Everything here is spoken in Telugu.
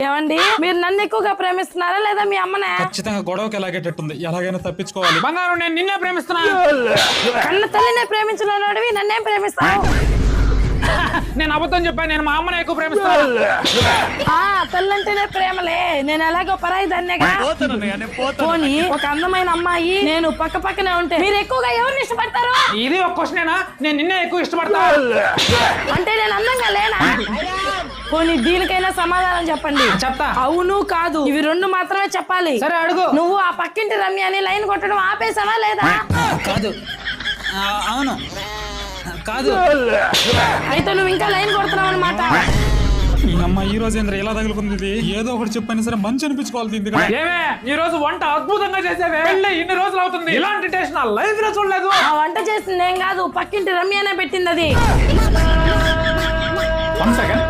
ఏమండి మీరు నన్ను ఎక్కువగా ప్రేమిస్తున్నారా లేదా మీ అమ్మనే? ఖచ్చితంగా గొడవకి ఎలాగేటట్టుంది, ఎలాగైనా తప్పించుకోవాలి. బంగారం నేను నిన్నే ప్రేమిస్తున్నా. కన్న తల్లినే ప్రేమించినోడివి నన్నేం ప్రేమిస్తావు? నేను అబద్ధం చెప్పాను, నేను మా అమ్మనే ఎక్కువ ప్రేమిస్తాను. తల్లంటేనే ప్రేమలే, నేను ఎలాగో పరాయి దాన్నేగా. పోనీ ఒక అందమైన అమ్మాయి నేను పక్క పక్కనే ఉంటే మీరు ఎక్కువగా ఎవరిని ఇష్టపడతారు? ఇది ఒక క్వశ్చనేనా? నేను నిన్నే ఎక్కువ ఇష్టపడతా. అంటే నేను అందంగా లేనా? పోనీ దీనికైనా సమాధానం చెప్పండి. చెప్తా. అవును కాదు ఇవి రెండు మాత్రమే చెప్పాలి. సరే అడుగు. నువ్వు ఆ పక్కింటి రమ్య అని లైన్ కొట్టడం ఆపేసావా లేదా? కాదు. అవును కాదు. అయితే నువ్వు ఇంకా లైన్ కొడుతున్నావు అనమాట. ఈ అమ్మ ఈ రోజు ఏంద్ర ఇలా తగులుకుంది? ఇది ఏదో ఒకటి చెప్పని సరే మంచి అనిపించుకోవాలి. ఏమే ఈ రోజు వంట అద్భుతంగా చేసేవే. ఇన్ని రోజులు అవుతుంది, ఇలాంటి టేస్ట్ నా లైఫ్ లో చూడలేదు. ఆ వంట చేసింది ఏం కాదు, పక్కింటి రమ్యనే పెట్టింది అది. 1 సెకండ్.